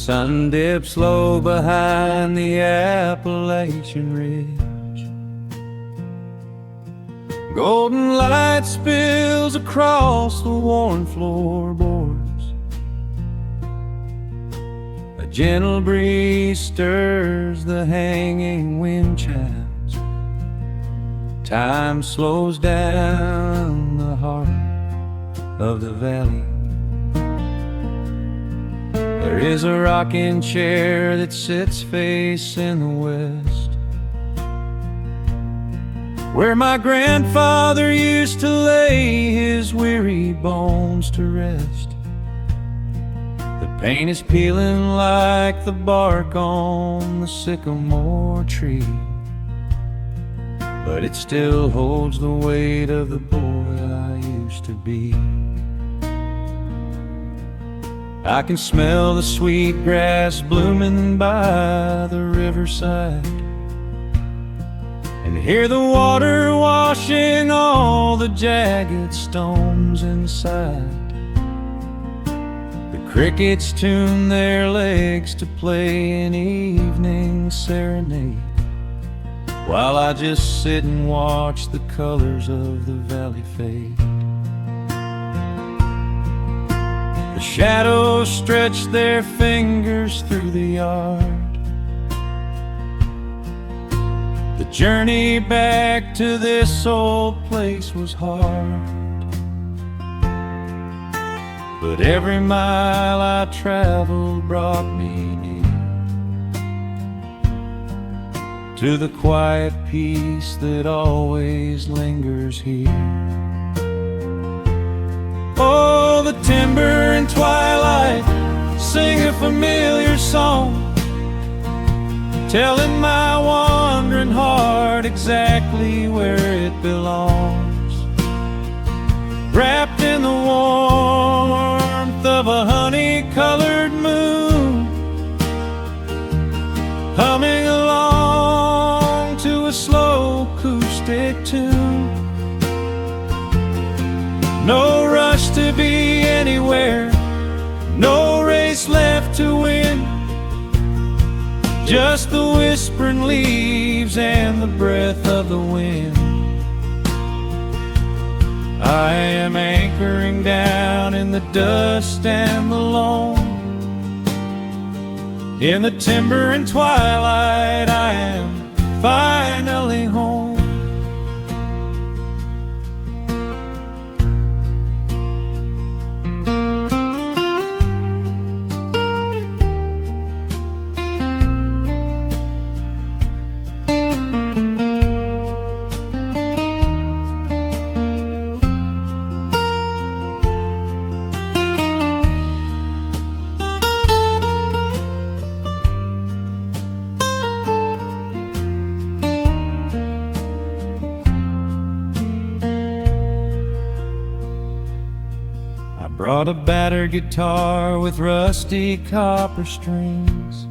sun dips low behind the Appalachian Ridge. Golden light spills across the worn floorboards. A gentle breeze stirs the hanging wind chimes. Time slows down the heart of the valley. There is a rocking chair that sits facing the west, where my grandfather used to lay his weary bones to rest. The paint is peeling like the bark on the sycamore tree, but it still holds the weight of the boy I used to be. I can smell the sweet grass blooming by the riverside, and hear the water washing all the jagged stones inside. The crickets tune their legs to play an evening serenade, while I just sit and watch the colors of the valley fade. The shadows stretch their fingers through the yard. The journey back to this old place was hard, but every mile I traveled brought me near to the quiet peace that always lingers here. Oh, the timber and twilight sing a familiar song, telling my wandering heart exactly where it belongs. Wrapped in the warmth of a honey-colored moon, humming along to a slow acoustic tune. No rush to be anywhere, no race left to win, just the whispering leaves and the breath of the wind. I am anchoring down in the dust and the loam. In the timber and twilight I am finally home. Brought a battered guitar with rusty copper strings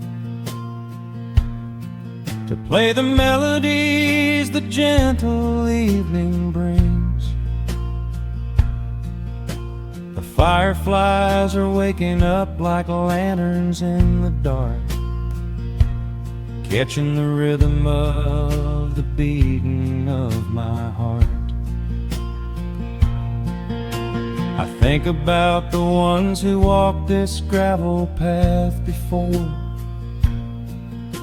to play the melodies the gentle evening brings. The fireflies are waking up like lanterns in the dark, catching the rhythm of the beating of my heart. I think about the ones who walked this gravel path before,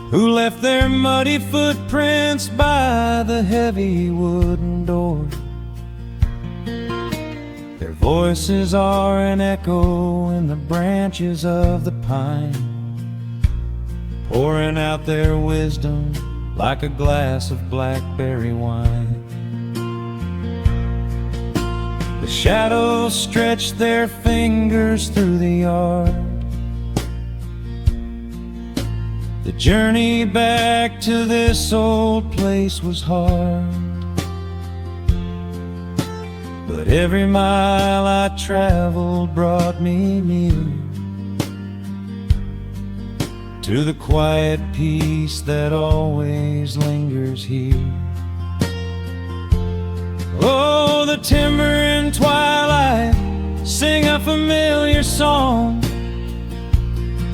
who left their muddy footprints by the heavy wooden door. Their voices are an echo in the branches of the pine, pouring out their wisdom like a glass of blackberry wine. The shadows stretch their fingers through the yard. The journey back to this old place was hard, but every mile I traveled brought me near to the quiet peace that always lingers here. Oh, the timber and twilight sing a familiar song,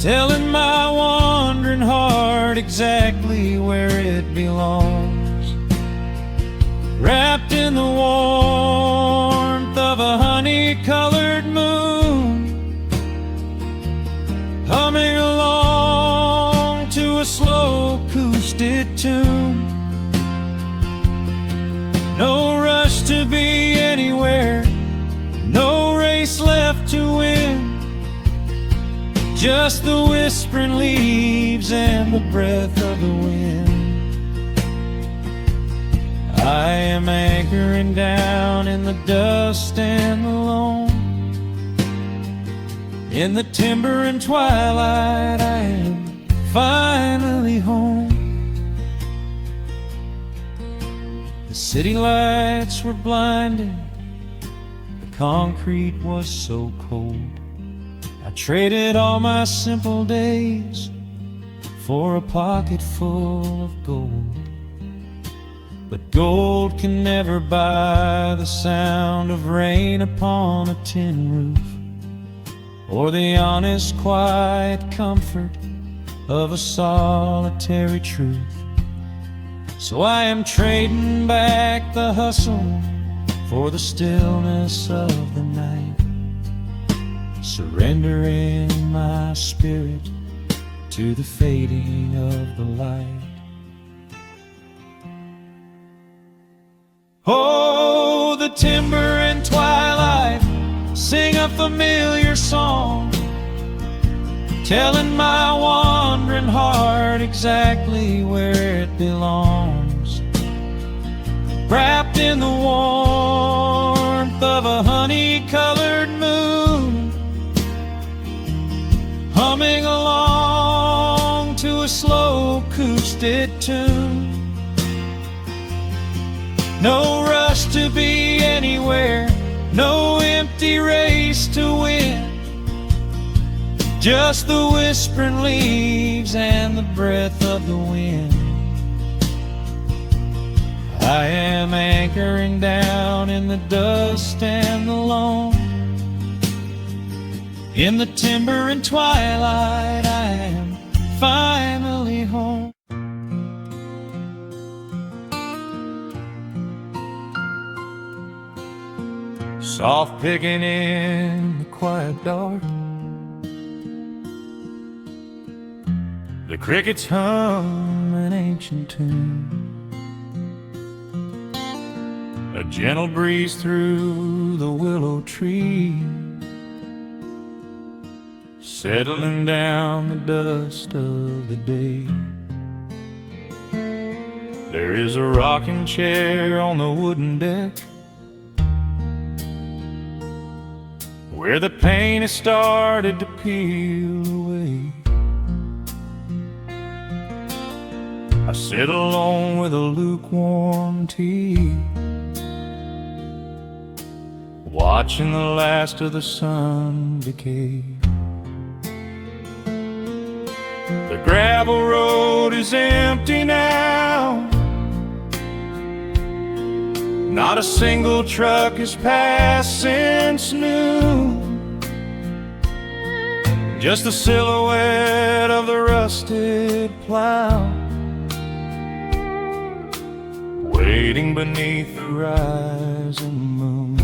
telling my wandering heart exactly where it belongs. Wrapped in the warmth of a honey-colored moon, humming along to a slow acoustic tune. No rush to be anywhere, no race left to win, just the whispering leaves and the breath of the wind. I am anchoring down in the dust and the loam. In the timber and twilight, I am finally home. The city lights were blinding, the concrete was so cold. I traded all my simple days for a pocket full of gold. But gold can never buy the sound of rain upon a tin roof, or the honest, quiet comfort of a solitary truth. So I am trading back the hustle for the stillness of the night, surrendering my spirit to the fading of the light. Oh, the timber and twilight sing a familiar song, telling my wandering heart exactly where it belongs. Wrapped in the warmth of a honey-colored moon, humming along to a slow acoustic tune. No rush to be anywhere, no empty race to win, just the whispering leaves and the breath of the wind. I am anchoring down in the dust and the loam. In the timber and twilight, I am finally home. Soft picking in the quiet dark, the crickets hum an ancient tune. A gentle breeze through the willow tree, settling down the dust of the day. There is a rocking chair on the wooden deck, where the paint has started to peel away. I sit alone with a lukewarm tea, watching the last of the sun decay. The gravel road is empty now, not a single truck has passed since noon. Just the silhouette of the rusted plow, waiting beneath the rising moon.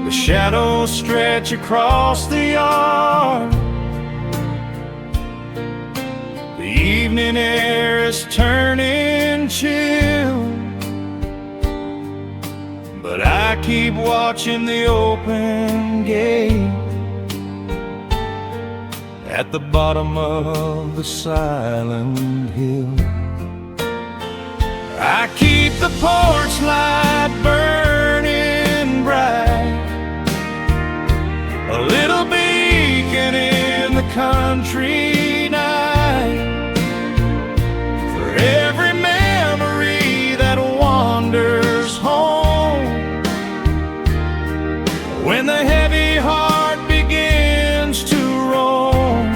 The shadows stretch across the yard, the evening air is turning chill, but I keep watching the open gate at the bottom of the silent hill. I keep the porch light burning bright, a little beacon in the country night, for every memory that wanders home. When the heavy heart begins to roam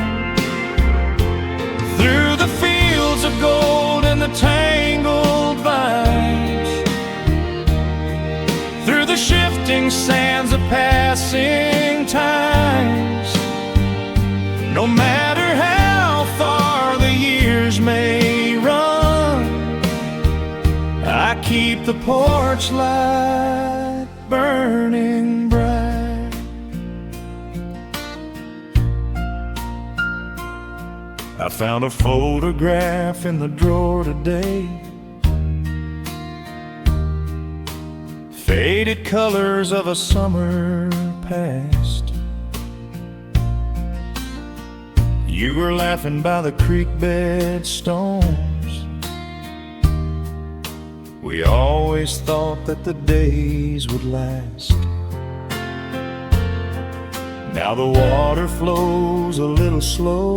through the fields of gold and the tangled vines, through the shifting sands of passing times, No matter how far the years may run, I keep the porch light burning bright. I found a photograph in the drawer today, faded colors of a summer past. You were laughing by the creek bed stones. We always thought that the days would last. Now the water flows a little slow,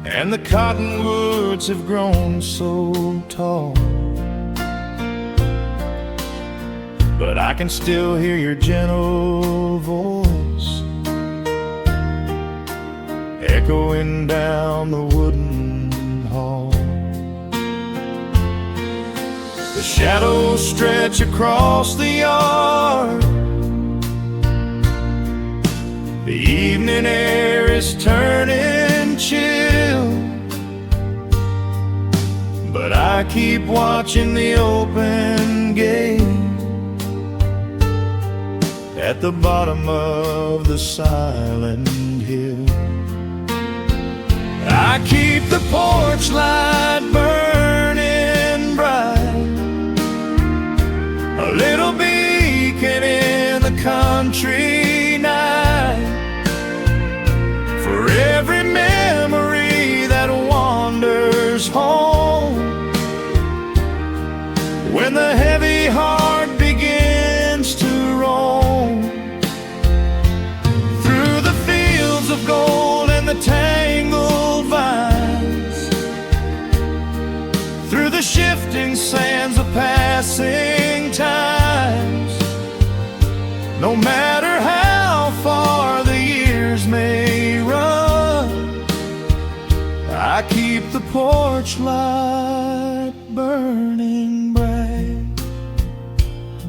and the cottonwoods have grown so tall. But I can still hear your gentle voice echoing down the wooden hall. The shadows stretch across the yard. The evening air is turning chill, but I keep watching the open gate at the bottom of the silent hill. I keep the porch light burning bright, a little beacon in the country night, for every memory that wanders home. When the heavy heart begins to roam through the fields of gold and the tangled vines, through the shifting sands of passing times, no matter how far the years may run, I keep the porch light burning bright.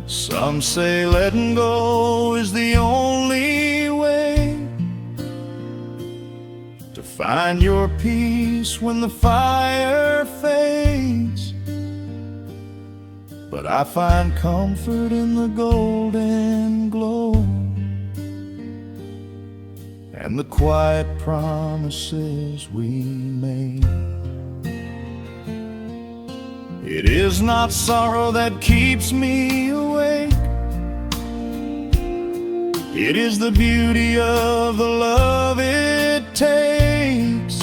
Some say letting go is the only way to find your peace when the fire fades, but I find comfort in the golden glow and the quiet promises we made. It is not sorrow that keeps me awake, it is the beauty of the love it takes.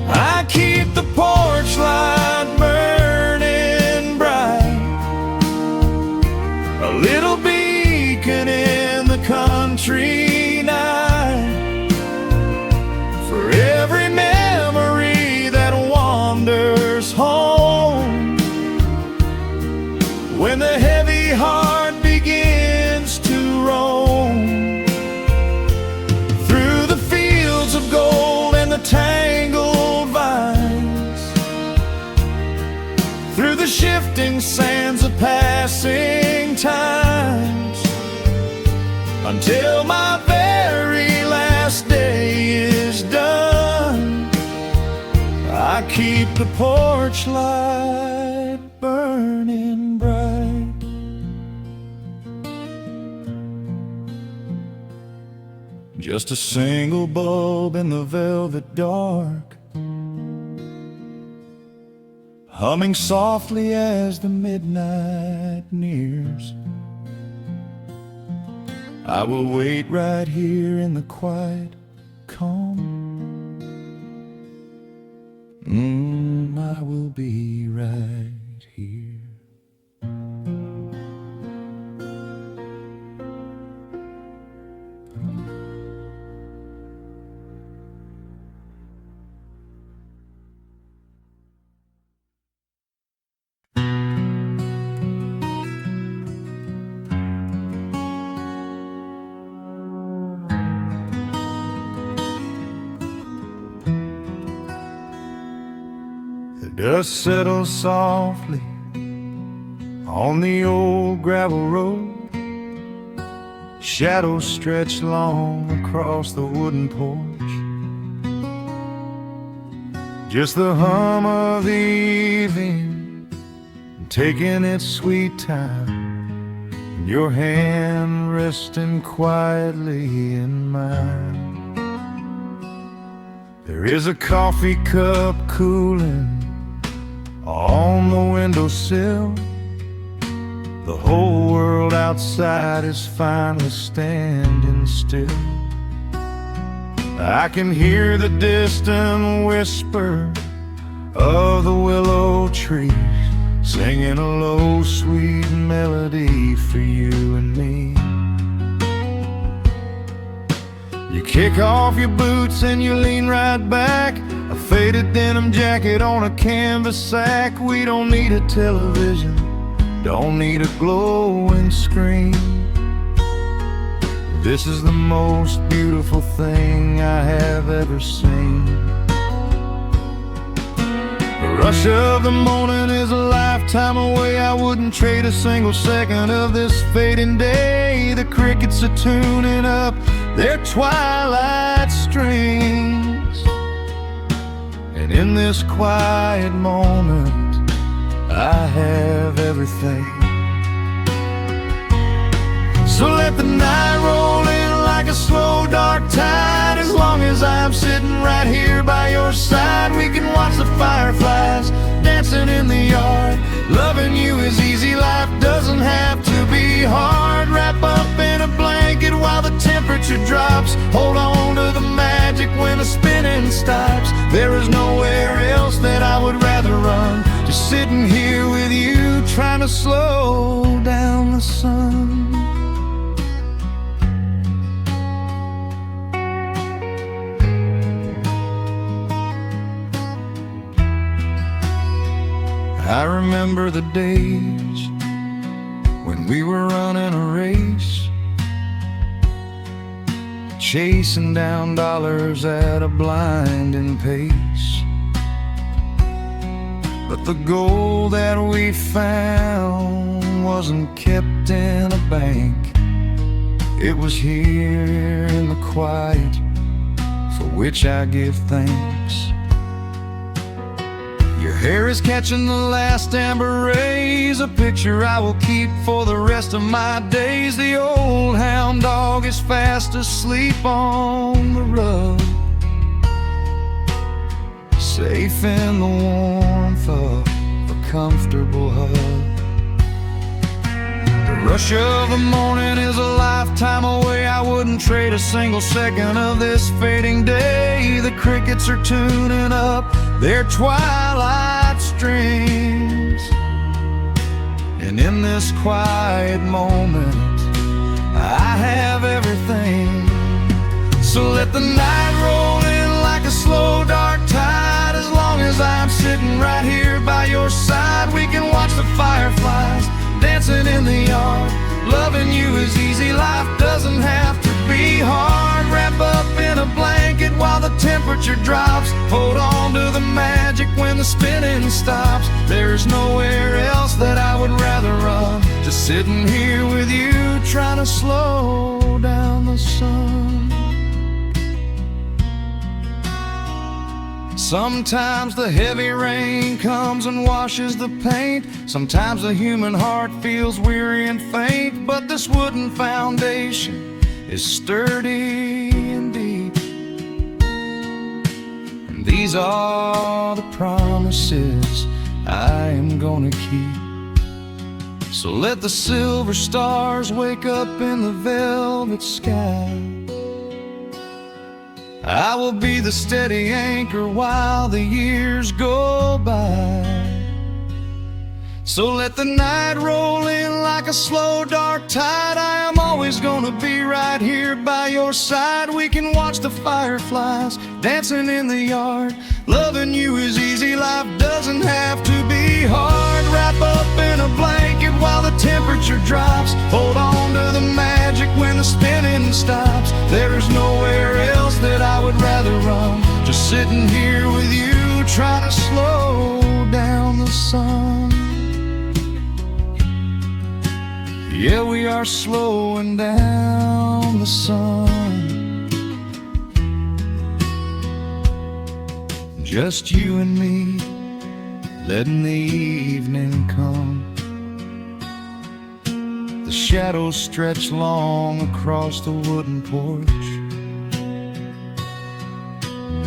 I keep the porch light burning bright, a little beacon in the country night, for every memory that wanders home. When the heavy heart begins to roam through the fields of gold and the tangled vines, through the shifting sands of passing times, until my very last day is done, I keep the porch light burning bright. Just a single bulb in the velvet dark, humming softly as the midnight nears. I will wait right here in the quiet calm. I will be right here. Dust settles softly on the old gravel road. Shadows stretch long across the wooden porch. Just the hum of the evening, taking its sweet time, and your hand resting quietly in mine. There is a coffee cup cooling on the windowsill. The whole world outside is finally standing still. I can hear the distant whisper of the willow trees, singing a low, sweet melody for you and me. You kick off your boots and you lean right back, a faded denim jacket on a canvas sack. We don't need a television, don't need a glowing screen. This is the most beautiful thing I have ever seen. The rush of the morning is a lifetime away. I wouldn't trade a single second of this fading day. The crickets are tuning up their twilight strings, and in this quiet moment I have everything. So let the night roll in like a slow dark tide. As long as I'm sitting right here by your side, we can watch the fireflies dancing in the yard. Loving you is easy, life doesn't have to be hard. Wrap up in a blanket while the temperature drops. Hold on to the magic when the spinning stops. There is nowhere else that I would rather run, just sitting here with you, trying to slow down the sun. I remember the days when we were running a race, chasing down dollars at a blinding pace. But the gold that we found wasn't kept in a bank. It was here in the quiet, for which I give thanks. Your hair is catching the last amber rays, a picture I will keep for the rest of my days. The old hound dog is fast asleep on the rug, safe in the warmth of a comfortable hug. The rush of the morning is a lifetime away. I wouldn't trade a single second of this fading day. The crickets are tuning up their twilight strings, and in this quiet moment I have everything. So let the night roll in like a slow dark tide. As long as I'm sitting right here by your side, we can watch the fireflies dancing in the yard. Loving you is easy, life doesn't have to be hard. Wrap up in a blanket while the temperature drops. Hold on to the magic when the spinning stops. There's nowhere else that I would rather run, just sitting here with you, trying to slow down the sun. Sometimes the heavy rain comes and washes the paint. Sometimes the human heart feels weary and faint. But this wooden foundation is sturdy and deep, and these are the promises I am gonna keep. So let the silver stars wake up in the velvet sky. I will be the steady anchor while the years go by. So let the night roll in like a slow dark tide. I am always gonna be right here by your side. We can watch the fireflies dancing in the yard. Loving you is easy, life doesn't have to be hard. Wrap up in a blanket while the temperature drops. Hold on to the magic when the spinning stops. There's nowhere else that I would rather run, just sitting here with you, trying to slow down the sun. Yeah, we are slowing down the sun. Just you and me, letting the evening come. The shadows stretch long across the wooden porch.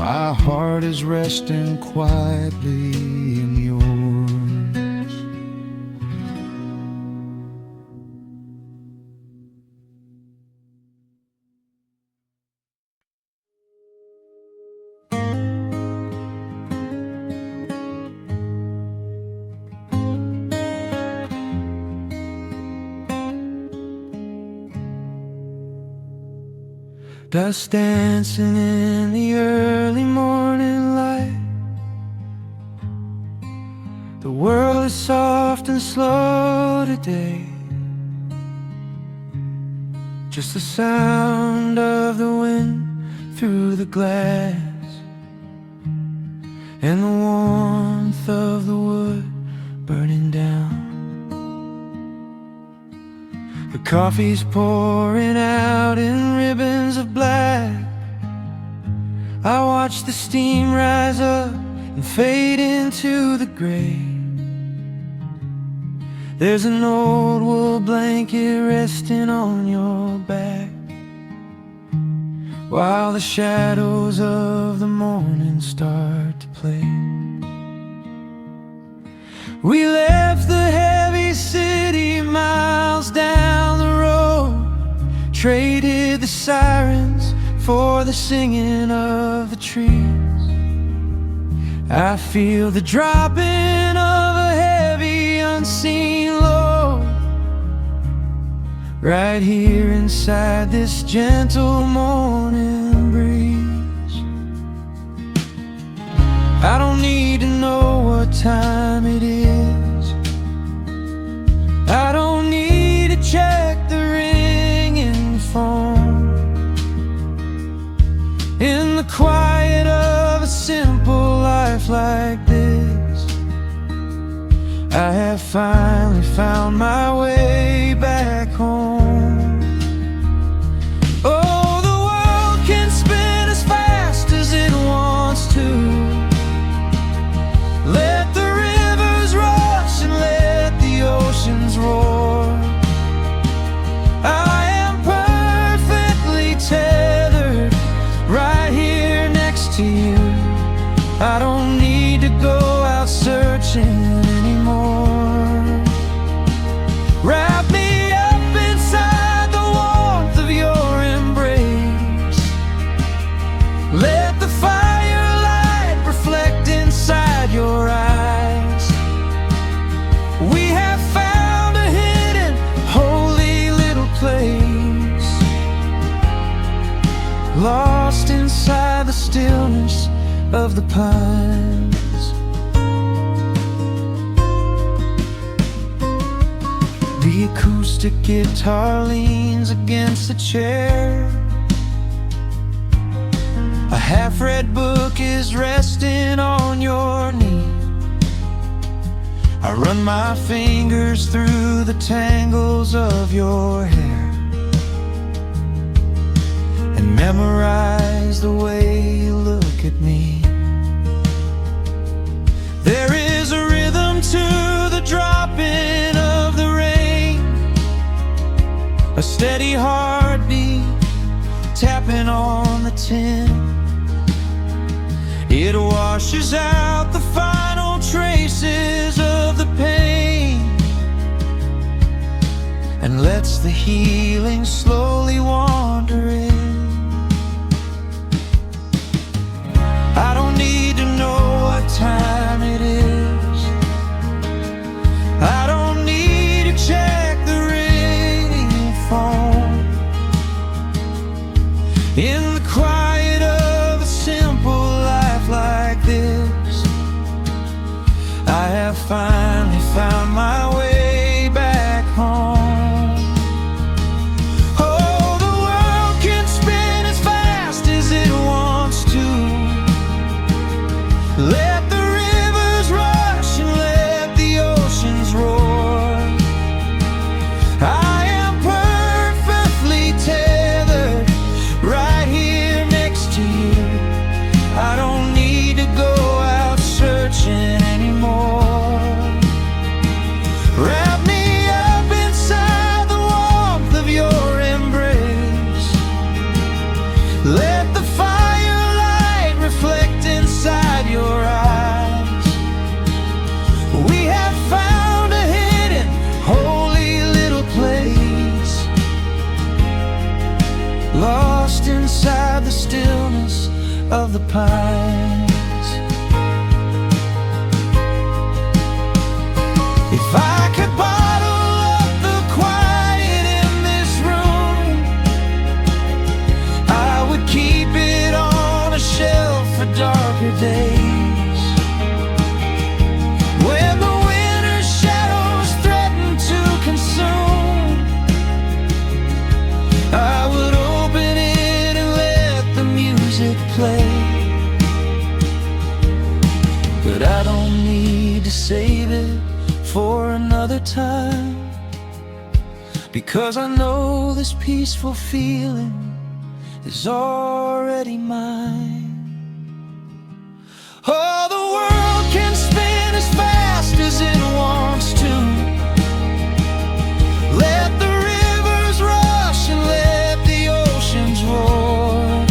My heart is resting quietly in yours. Dust dancing in the early morning light. The world is soft and slow today. Just the sound of the wind through the glass, and the warmth of the wood burning down. The coffee's pouring out in ribbons of black. I watch the steam rise up and fade into the gray. There's an old wool blanket resting on your back, while the shadows of the morning start to play. We left the heavy city miles down the road, traded the sirens for the singing of the trees. I feel the dropping of a heavy unseen load right here inside this gentle morning breeze. I don't need to know what time it is. I don't need to check the ringing phone. In the quiet of a simple life like this, I have finally found my way back home. Oh, the world can spin as fast as it wants to. Let the rivers rush and let the oceans roar. I am perfectly tethered right here next to you. I don't need to go out searching anymore. Wrap me up inside the warmth of your embrace. Let the firelight reflect inside your eyes. We have found a hidden, holy little place, lost inside the stillness of the pines. The acoustic guitar leans against the chair. A half-read book is resting on your knee. I run my fingers through the tangles of your hair and memorize the way you look at me. There is a rhythm to the dropping of the rain, a steady heartbeat tapping on the tin. It washes out the final traces of the pain and lets the healing slowly wander in. I don't need to know what time it is. I don't need to check the ringing phone. In the quiet of a simple life like this, I have finally found my way back home. Oh, the world can spin as fast as it wants to. Let the rivers rush and let the oceans roar. I am perfectly tethered lost inside the stillness of the pines. If I could bottle up the quiet in this room, I would keep it on a shelf for darker days, when the winter's shadows threaten to consume. I would open it and let the music play. But I don't need to save it for another time, because I know this peaceful feeling is already mine. Oh, the world can spin as fast as it wants to. Let the rivers rush and let the oceans roar.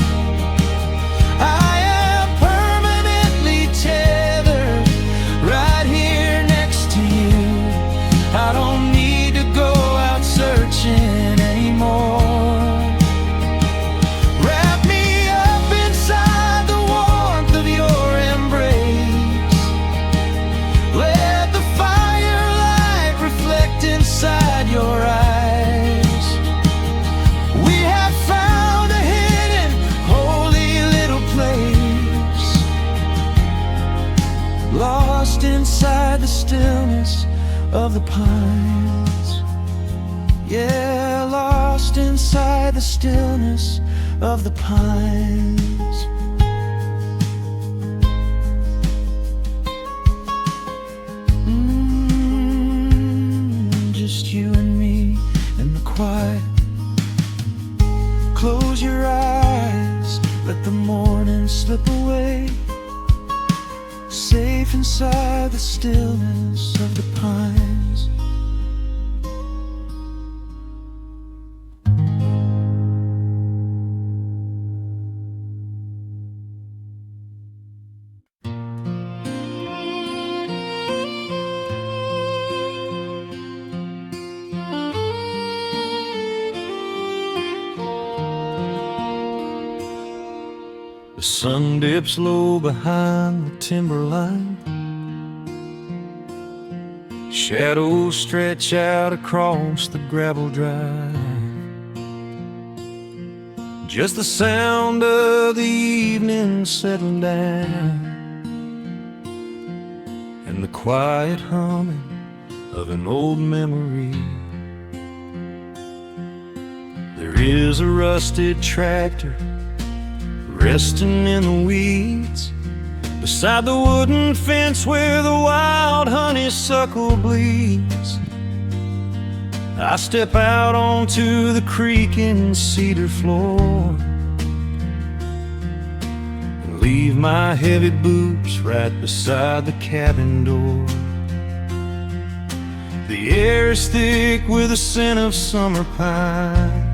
I am permanently tethered right here next to you. I don't need to go out searching anymore. Wrap me up inside the warmth of your embrace. Let the firelight reflect inside your eyes. We have found a hidden, holy little place, lost inside the stillness of the pines. Yeah, lost inside the stillness of the pines. Just you and me in the quiet. Close your eyes, let the morning slip away, safe inside the stillness of the pines. The sun dips low behind the timberline. Shadows stretch out across the gravel drive. Just the sound of the evening settling down, and the quiet humming of an old memory. There is a rusted tractor resting in the weeds beside the wooden fence where the wild honeysuckle bleeds. I step out onto the creaking cedar floor and leave my heavy boots right beside the cabin door. The air is thick with the scent of summer pine.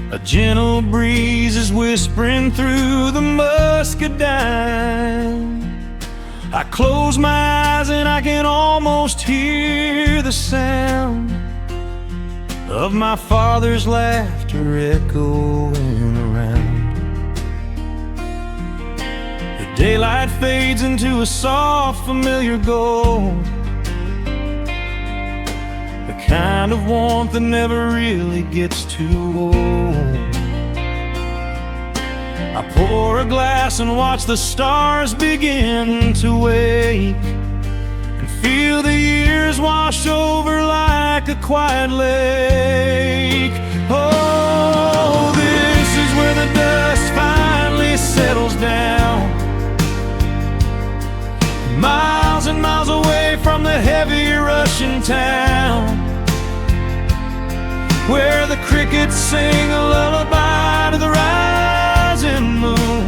A gentle breeze is whispering through the muscadine. I close my eyes and I can almost hear the sound of my father's laughter echoing around. The daylight fades into a soft, familiar gold, the kind of warmth that never really gets too old. I pour a glass and watch the stars begin to wake, and feel the years wash over like a quiet lake. Oh, this is where the dust finally settles down, miles and miles away from the heavy Russian town, where the crickets sing a lullaby to the rising moon,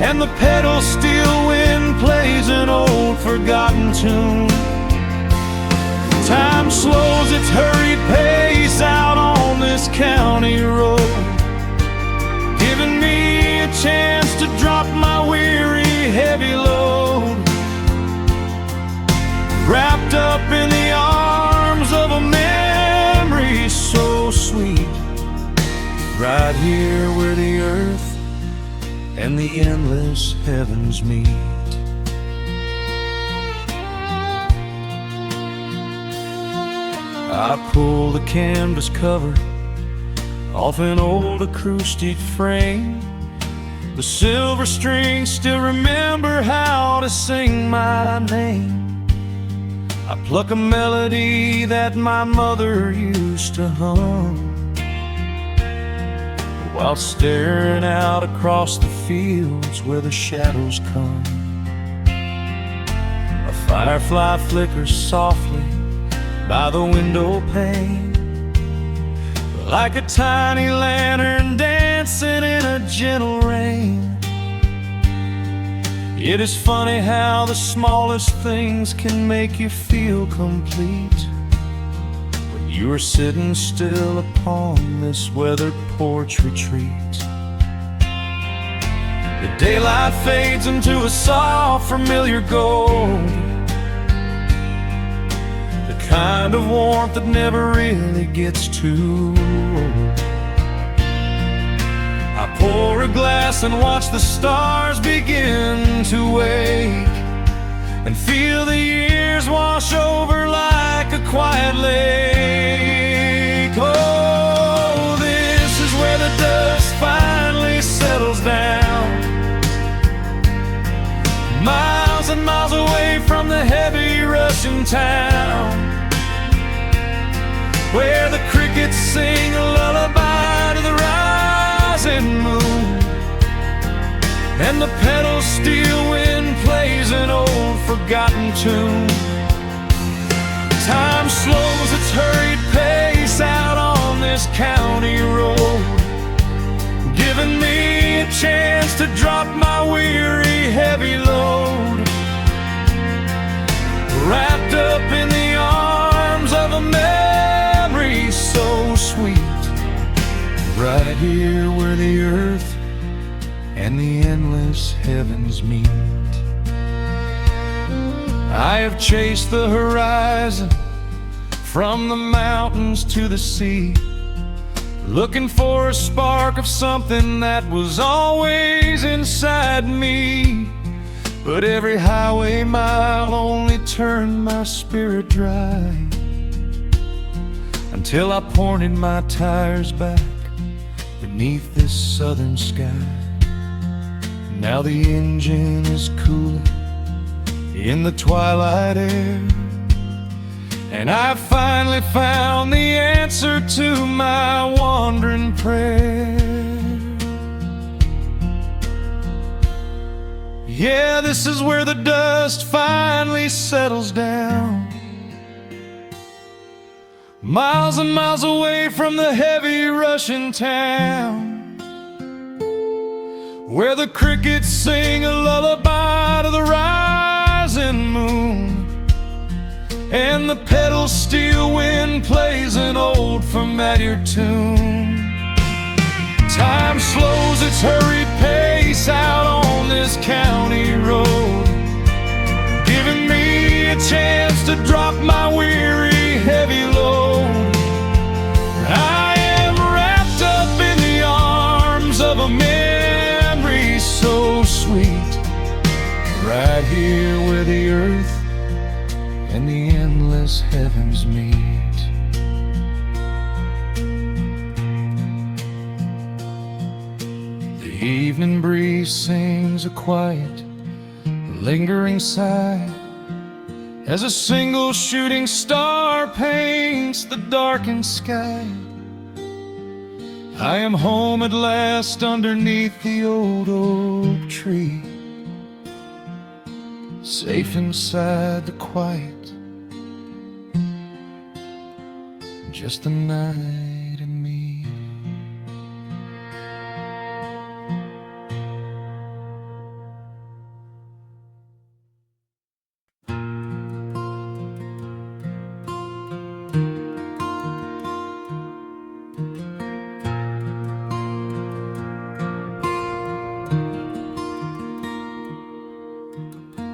and the pedal steel wind plays an old forgotten tune. Time slows its hurried pace out on this county road, giving me a chance to drop my weary heavy load, wrapped up in the arms of a memory so right here where the earth and the endless heavens meet. I pull the canvas cover off an old acoustic frame. The silver strings still remember how to sing my name. I pluck a melody that my mother used to hum while staring out across the fields where the shadows come. A firefly flickers softly by the window pane, like a tiny lantern dancing in a gentle rain. It is funny how the smallest things can make you feel complete when you are sitting still upon this weathered porch retreat. The daylight fades into a soft, familiar gold, the kind of warmth that never really gets too old. I pour a glass and watch the stars begin to wake, and feel the years wash over like a quiet lake. Oh, this is where the dust finally settles down, miles and miles away from the heavy Russian town, where the crickets sing a lullaby to the rising moon, and the pedal steel wind plays an old forgotten tune. Time slows its hurried pace out on this county road, giving me a chance to drop my weary heavy load, wrapped up in the arms of a memory so sweet, right here where the earth and the endless heavens meet. I have chased the horizon from the mountains to the sea, looking for a spark of something that was always inside me. But every highway mile only turned my spirit dry, until I pointed my tires back beneath this southern sky. Now the engine is cooling in the twilight air, and I've finally found the answer to my wandering prayer. Yeah, this is where the dust finally settles down, miles and miles away from the heavy Russian town, where the crickets sing a lullaby to the rising moon, and the pedal steel wind plays an old familiar tune. Time slows its hurried pace out on this county road, giving me a chance to drop my weary heavy load. I am wrapped up in the arms of a memory so sweet, right here where the earth and the endless heavens meet. The evening breeze sings a quiet, lingering sigh as a single shooting star paints the darkened sky. I am home at last underneath the old oak tree, safe inside the quiet, just the night and me.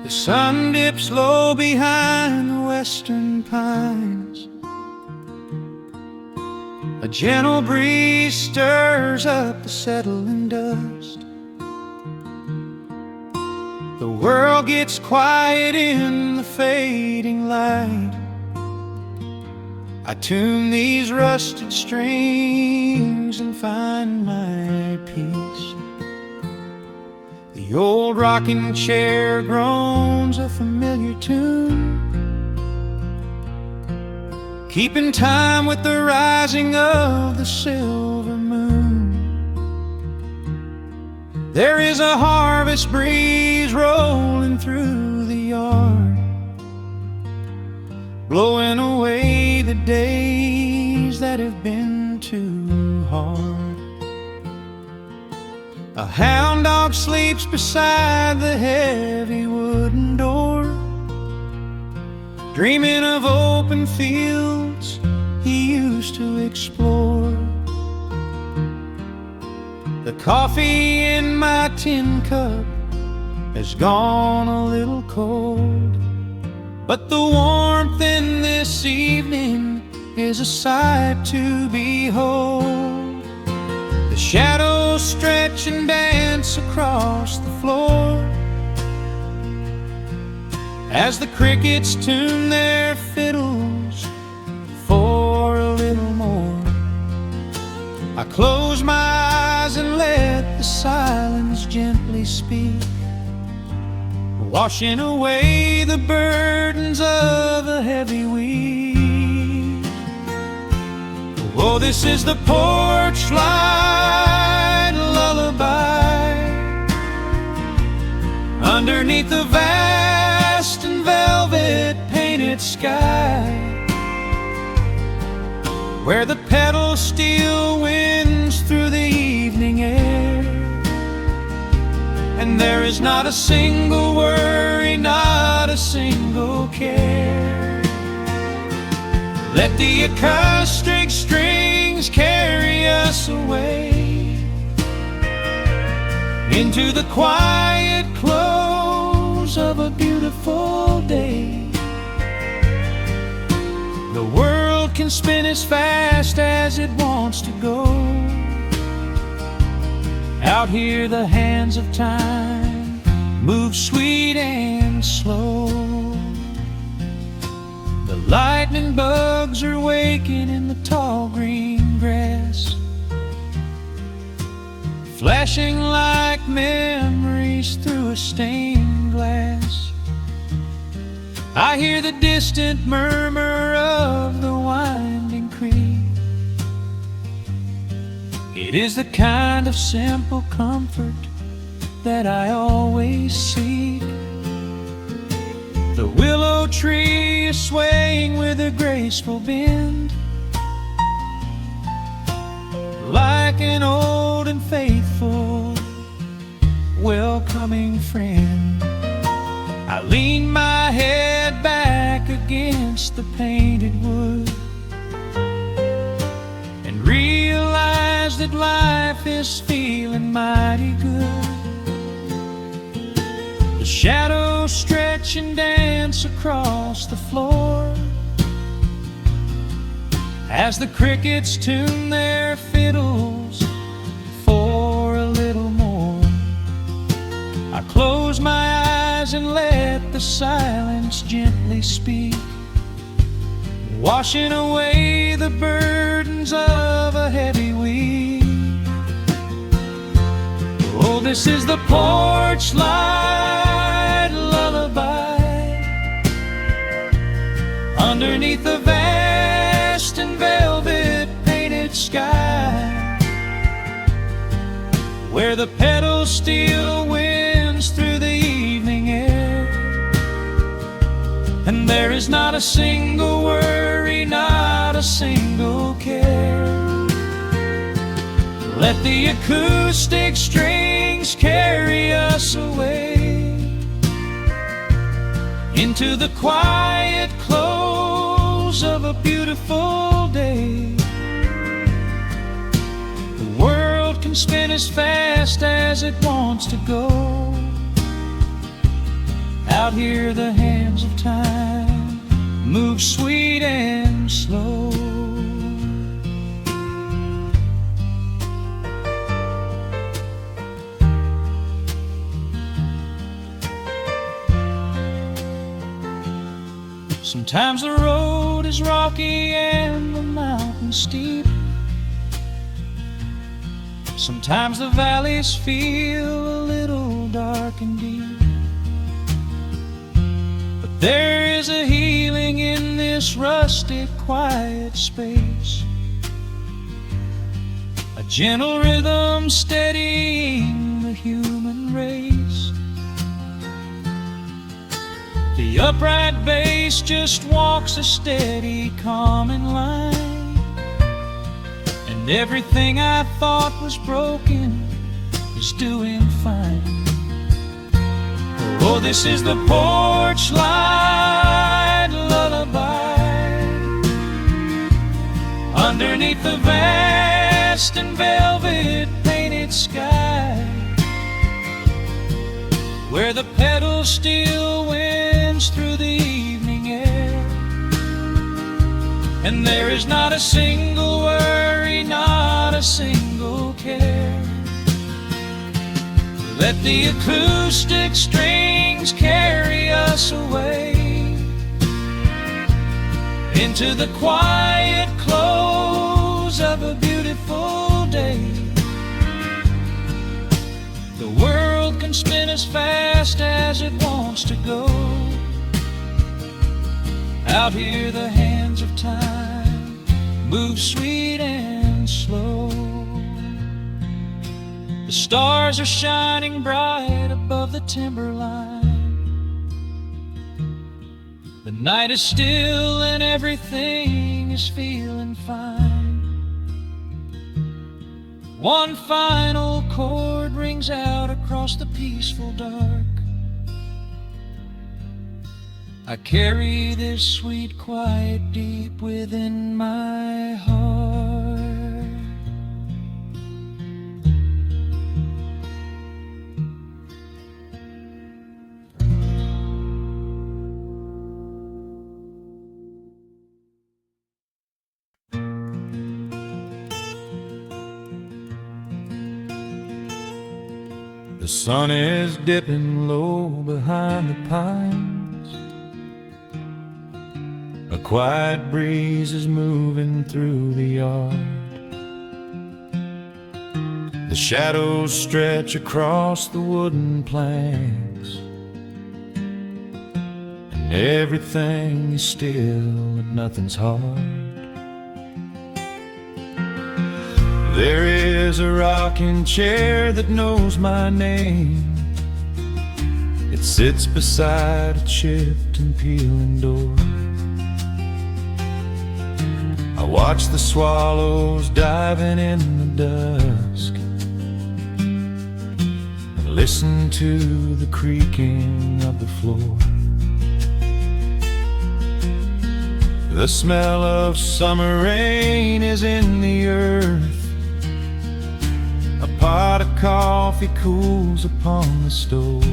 The sun dips low behind the western pines. A A gentle breeze stirs up the settling dust. The world gets quiet in the fading light. I tune these rusted strings and find my peace. The old rocking chair groans a familiar tune, keeping time with the rising of the silver moon. There is a harvest breeze rolling through the yard, blowing away the days that have been too hard. A hound dog sleeps beside the heavy wooden door, dreaming of open fields he used to explore. The coffee in my tin cup has gone a little cold, but the warmth in this evening is a sight to behold. The shadows stretch and dance across the floor as the crickets tune their fiddles for a little more. I close my eyes and let the silence gently speak, washing away the burdens of a heavy week. Oh, this is the porch light lullaby underneath the vast and velvet painted sky, where the pedal steel winds through the evening air, and there is not a single worry, not a single care. Let the acoustic strings carry us away into the quiet close of a beautiful day. The world can spin as fast as it wants to go. Out here the hands of time move sweet and slow. The lightning bugs are waking in the tall green grass, flashing like memories through a stained glass. I hear the distant murmur of the winding creek. It is the kind of simple comfort that I always seek. The willow tree is swaying with a graceful bend, like an old and faithful welcoming friend. I lean my head back against the painted wood and realize that life is feeling mighty good. The shadows stretch and dance across the floor as the crickets tune their fiddles for a little more. I close my eyes and let the silence gently speak, washing away the burdens of a heavy week. Oh, this is the porch light lullaby underneath the vast and velvet painted sky, where the pedal steel winds through the evening air, and there is not a single worry, not a single care. Let the acoustic strings carry us away into the quiet close of a beautiful day. The world can spin as fast as it wants to go. Out here the hands of time move sweet and slow. Sometimes the road is rocky and the mountain steep. Sometimes the valleys feel a little dark and deep. But there is a healing in this rustic, quiet space, a gentle rhythm steadying the human race. The upright bass just walks a steady, calming line, and everything I thought was broken is doing fine. Oh, this is the porch light lullaby underneath the vast and velvet painted sky, where the pedals still winds through the evening air, and there is not a single worry, not a single care. Let the acoustic strings carry us away into the quiet close of a beautiful day. The world can spin as fast as it wants to go. Out here the hands of time move sweet and slow. The stars are shining bright above the timberline. The night is still and everything is feeling fine. One final chord rings out across the peaceful dark. I carry this sweet quiet deep within my heart. The sun is dipping low behind the pines. A quiet breeze is moving through the yard. The shadows stretch across the wooden planks, and everything is still and nothing's hard. There is a rocking chair that knows my name. It sits beside a chipped and peeling door. I watch the swallows diving in the dusk and listen to the creaking of the floor. The smell of summer rain is in the earth. A pot of coffee cools upon the stove.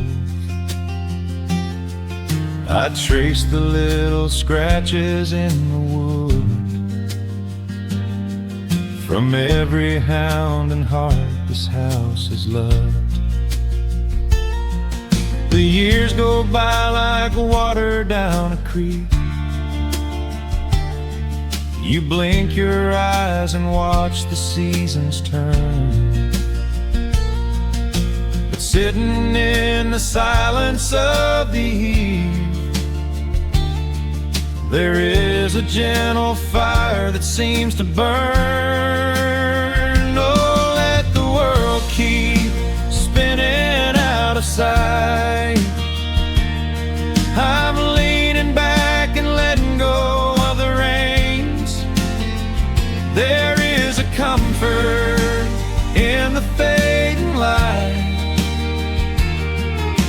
I trace the little scratches in the wood from every hound and heart this house has loved. The years go by like water down a creek. You blink your eyes and watch the seasons turn. But sitting in the silence of the eve, there is a gentle fire that seems to burn. Oh, let the world keep spinning out of sight. I'm leaning back and letting go of the reins. There is a comfort in the fading light,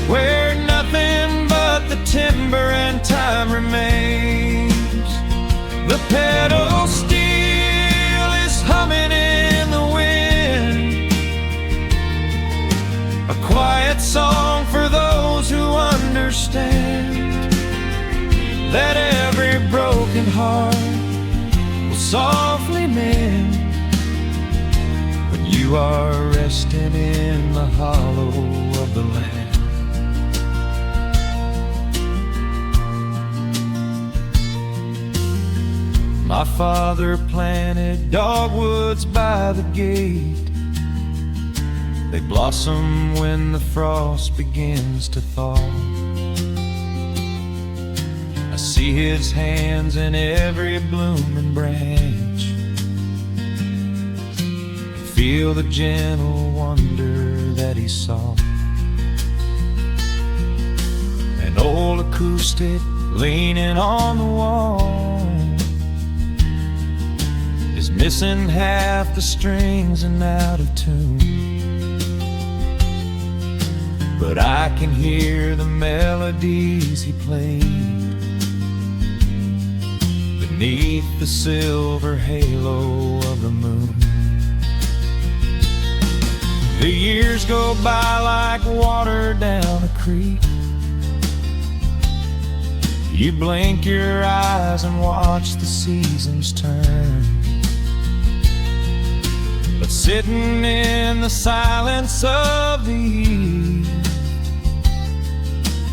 where nothing but the timber and time remains. The pedal steel is humming in the wind, a quiet song for those who understand that every broken heart will softly mend when you are resting in the hollow of the land. My father planted dogwoods by the gate. They blossom when the frost begins to thaw. I see his hands in every blooming branch, and feel the gentle wonder that he saw. An old acoustic leaning on the wall is missing half the strings and out of tune, but I can hear the melodies he played beneath the silver halo of the moon. The years go by like water down a creek. You blink your eyes and watch the seasons turn, but sitting in the silence of the eve,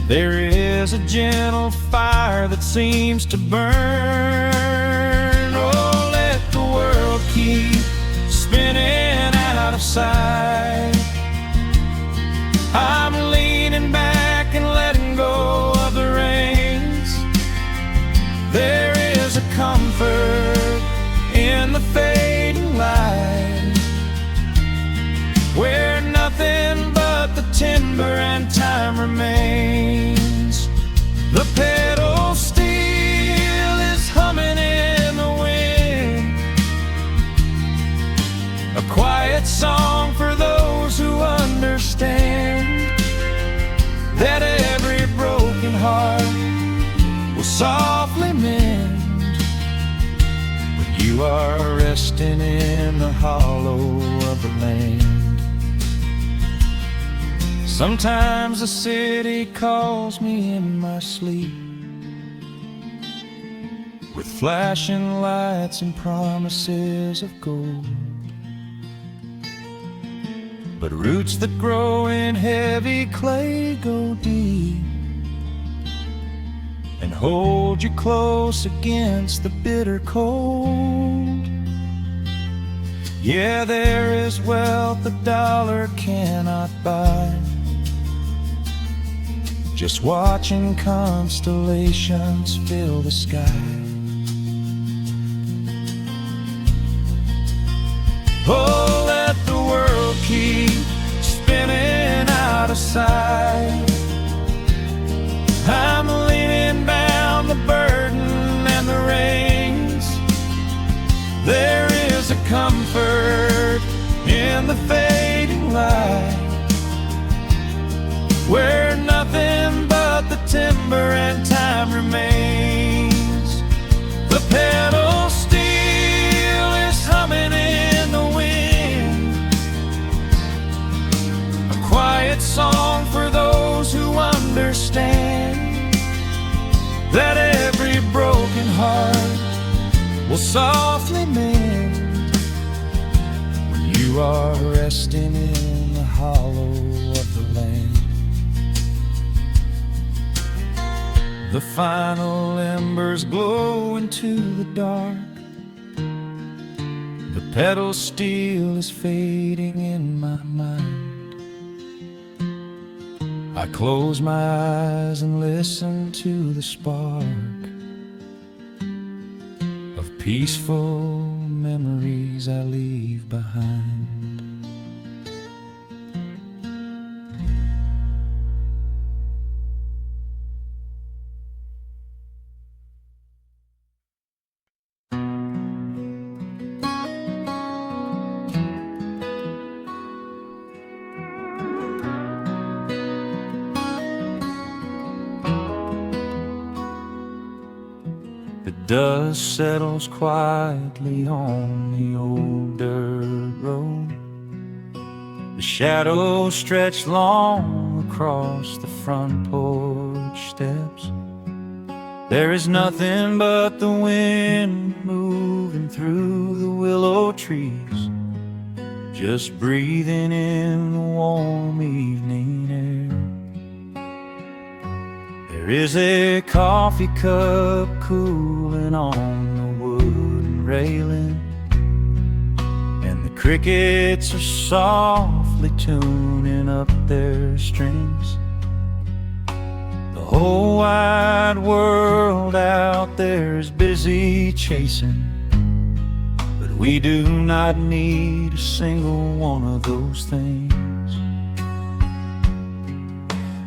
there is a gentle fire that seems to burn. Oh, let the world keep spinning out of sight. I'm leaning back and letting go of the reins. There is a comfort in the fading light, where nothing but the timber and time remains. The pedal steel is humming in the wind, a quiet song for those who understand that every broken heart will softly mend when you are resting in the hollow of the land. Sometimes the city calls me in my sleep, with flashing lights and promises of gold, but roots that grow in heavy clay go deep and hold you close against the bitter cold. Yeah, there is wealth a dollar cannot buy, just watching constellations fill the sky. Oh, let the world keep spinning out of sight. I'm leaning down the burden and the reins. There is a comfort in the fading light, where nothing but the timber and time remains. The pedal steel is humming in the wind, a quiet song for those who understand that every broken heart will softly mend when you are resting in the hollow of the land. The final embers glow into the dark. The pedal steel is fading in my mind. I close my eyes and listen to the spark of peaceful memories I leave behind. The dust settles quietly on the old dirt road. The shadows stretch long across the front porch steps. There is nothing but the wind moving through the willow trees, just breathing in the warm evening air. There is a coffee cup cooling on the wood, railing, and the crickets are softly tuning up their strings. The whole wide world out there is busy chasing, but we do not need a single one of those things.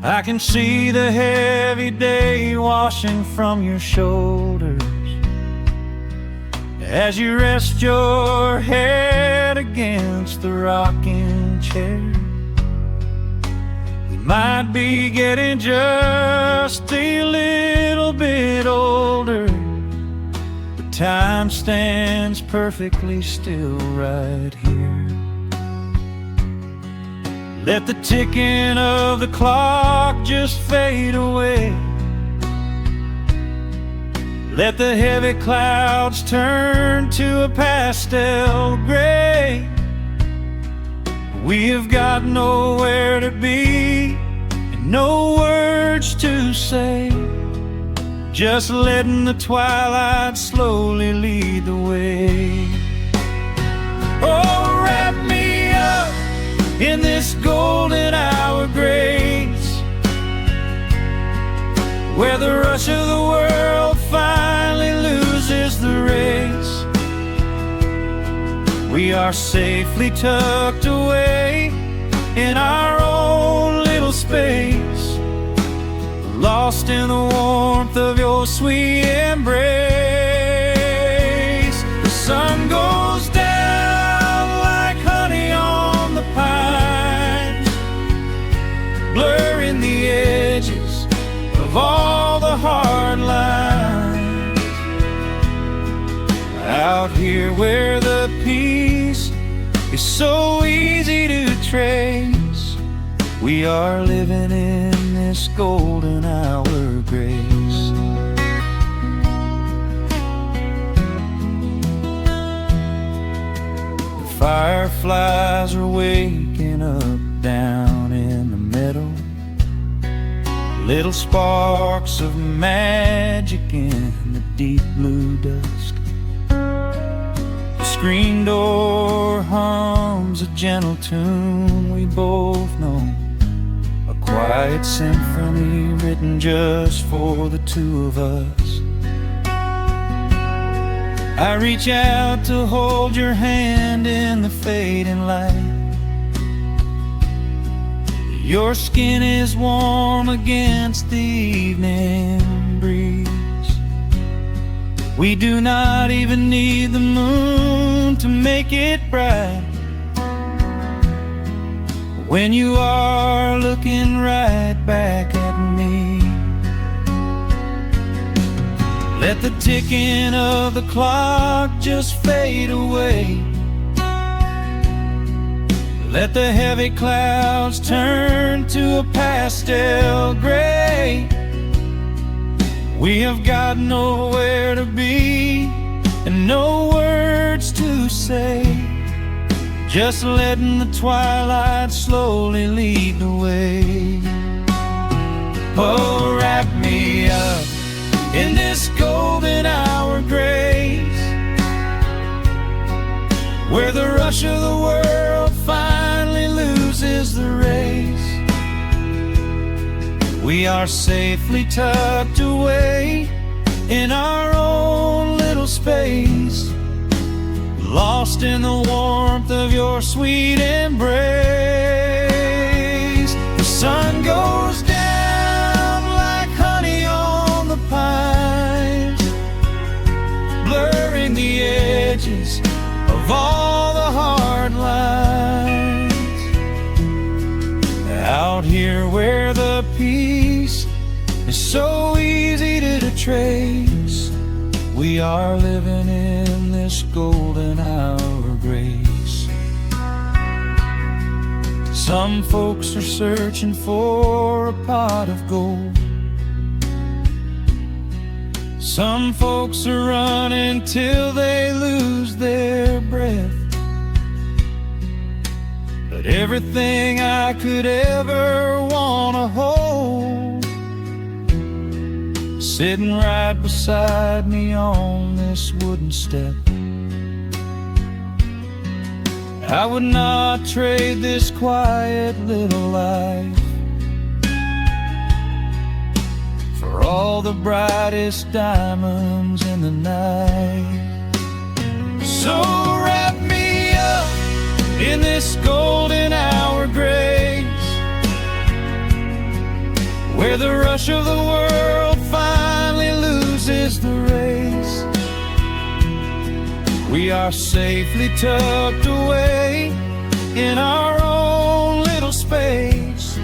I can see the heavy day washing from your shoulders as you rest your head against the rocking chair. We might be getting just a little bit older, but time stands perfectly still right here. Let the ticking of the clock just fade away. Let the heavy clouds turn to a pastel gray. We have got nowhere to be and no words to say, just letting the twilight slowly lead the way. Oh, wrap me up in this golden hour grace, where the rush of the world finally loses the race. We are safely tucked away in our own little space, lost in the warmth of your sweet embrace. The sun goes down like honey on the pines, blurring the edges of all the hard lines. Out here where the peace is so easy to trace, we are living in this golden hour grace. The fireflies are waking up down in the meadow, little sparks of magic in the deep blue dusk. The screen door hums a gentle tune we both know, a quiet symphony written just for the two of us. I reach out to hold your hand in the fading light. Your skin is warm against the evening breeze. We do not even need the moon to make it bright when you are looking right back at me. Let the ticking of the clock just fade away. Let the heavy clouds turn to a pastel gray. We have got nowhere to be and no words to say, just letting the twilight slowly lead the way. Oh, wrap me up in this golden hour grace, where the rush of the world finally loses the race. We are safely tucked away in our own little space, lost in the warmth of your sweet embrace. The sun goes down like honey on the pines, blurring the edges of all the hard lines. Out here where the peace is so easy to trace, we are living in this golden hour grace. Some folks are searching for a pot of gold. Some folks are running till they lose their breath. But everything I could ever wanna hold, sitting right beside me on this wooden step. I would not trade this quiet little life for all the brightest diamonds in the night. So wrap me up in this golden hour grace, where the rush of the world finally loses the race. We are safely tucked away in our own little space,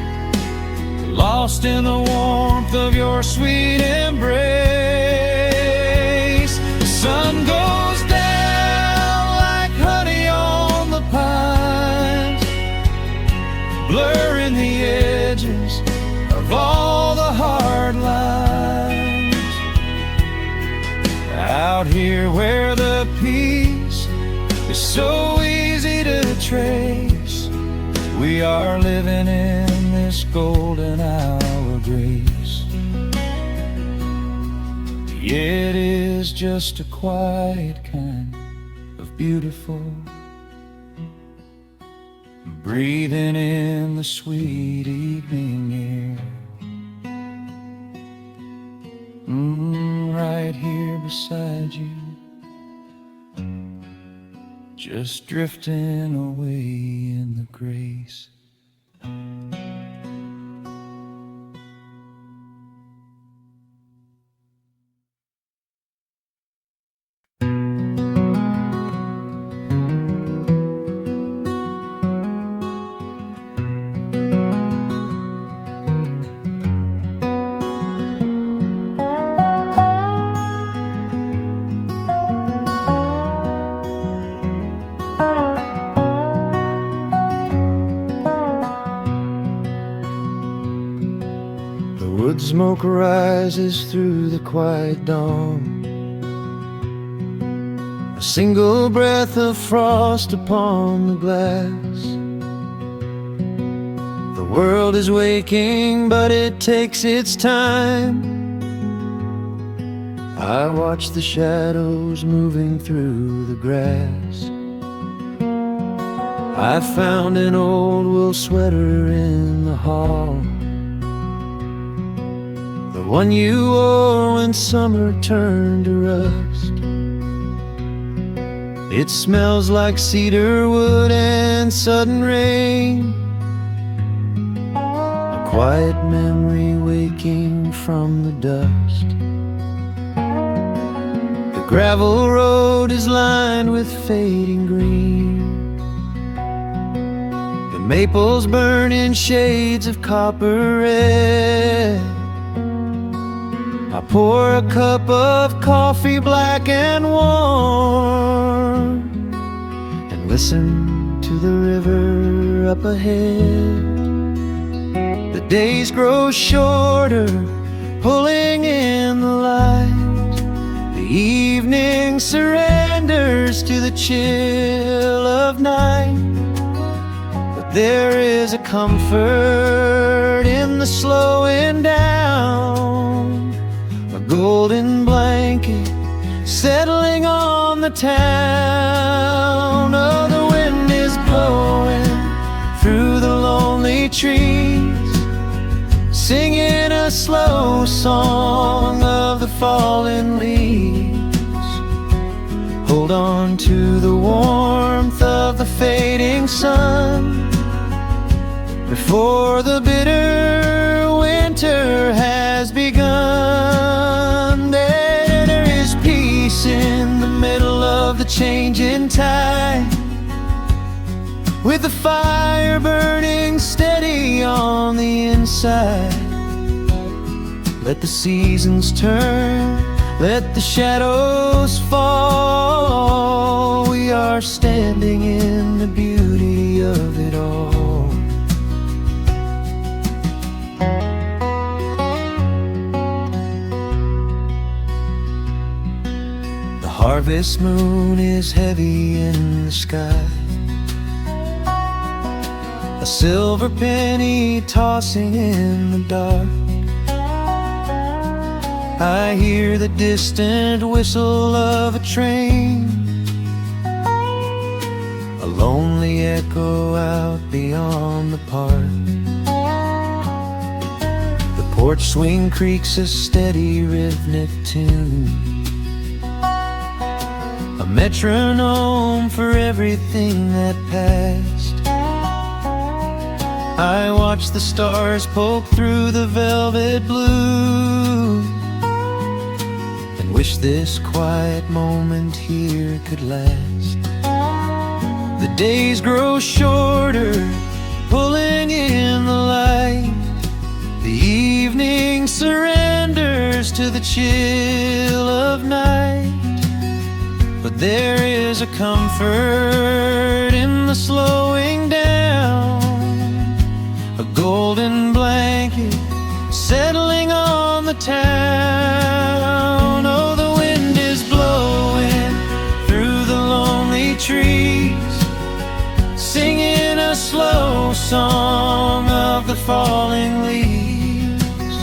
lost in the warmth of your sweet embrace. The sun goes down like honey on the pines, blurring the edges of all the hard lines. Out here where the peace is so easy to trace, we are living in this golden hour grace. It is just a quiet kind of beautiful, breathing in the sweet evening air. Right here beside you, just drifting away in the grace. Wood smoke rises through the quiet dawn, a single breath of frost upon the glass. The world is waking, but it takes its time. I watch the shadows moving through the grass. I found an old wool sweater in the hall, the one you wore when summer turned to rust. It smells like cedar wood and sudden rain, a quiet memory waking from the dust. The gravel road is lined with fading green, the maples burn in shades of copper red. I pour a cup of coffee black and warm, and listen to the river up ahead. The days grow shorter, pulling in the light. The evening surrenders to the chill of night. But there is a comfort in the slowing down, a golden blanket settling on the town. Oh, the wind is blowing through the lonely trees, singing a slow song of the fallen leaves. Hold on to the warmth of the fading sun before the bitter winter has begun. There is peace in the middle of the changing tide, with the fire burning steady on the inside. Let the seasons turn, let the shadows fall. We are standing in the beauty of it all. The harvest moon is heavy in the sky, a silver penny tossing in the dark. I hear the distant whistle of a train, a lonely echo out beyond the park. The porch swing creaks a steady rhythmic tune, a metronome for everything that passed. I watch the stars poke through the velvet blue, and wish this quiet moment here could last. The days grow shorter, pulling in the light. The evening surrenders to the chill of night. But there is a comfort in the slowing down, a golden blanket settling on the town. Oh, the wind is blowing through the lonely trees, singing a slow song of the falling leaves.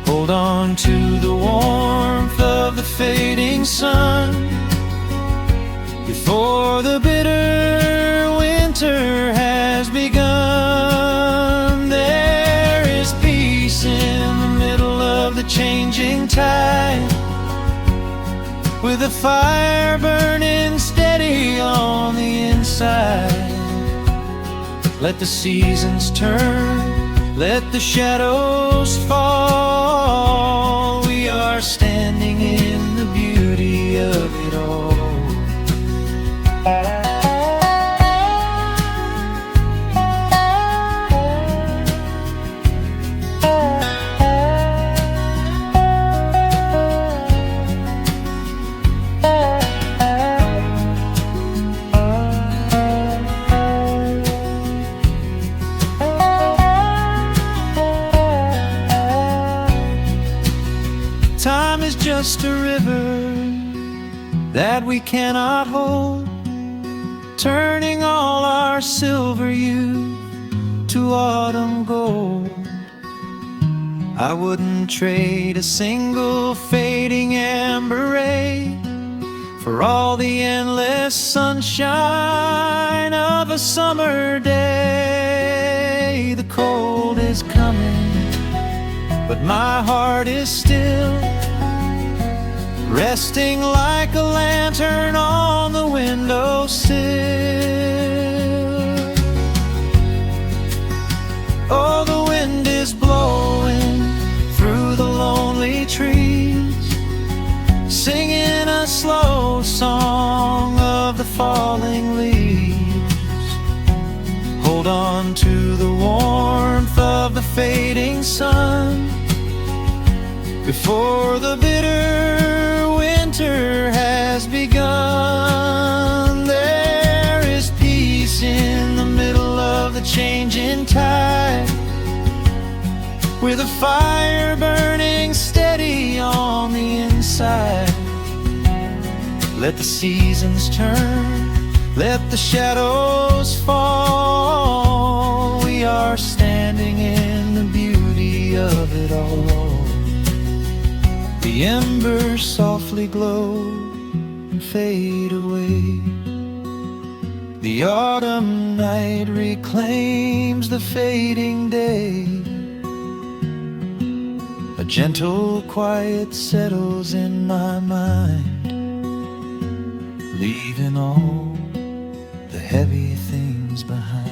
Hold on to the warmth of the fading sun before the bitter winter has begun. There is peace in the middle of the changing tide, with a fire burning steady on the inside. Let the seasons turn, let the shadows fall. We are standing in the beauty of it all. Time is just a river that we cannot hold, turning all our silver youth to autumn gold. I wouldn't trade a single fading amber ray for all the endless sunshine of a summer day. The cold is coming, but my heart is still, resting like a lantern on the windowsill. Oh, the wind is blowing through the lonely trees, singing a slow song of the falling leaves. Hold on to the warmth of the fading sun before the bitter winter has begun. There is peace in the middle of the changing tide, with a fire burning steady on the inside. Let the seasons turn, let the shadows fall. We are standing in the beauty of it all. The embers softly glow and fade away. The autumn night reclaims the fading day. A gentle quiet settles in my mind, leaving all the heavy things behind.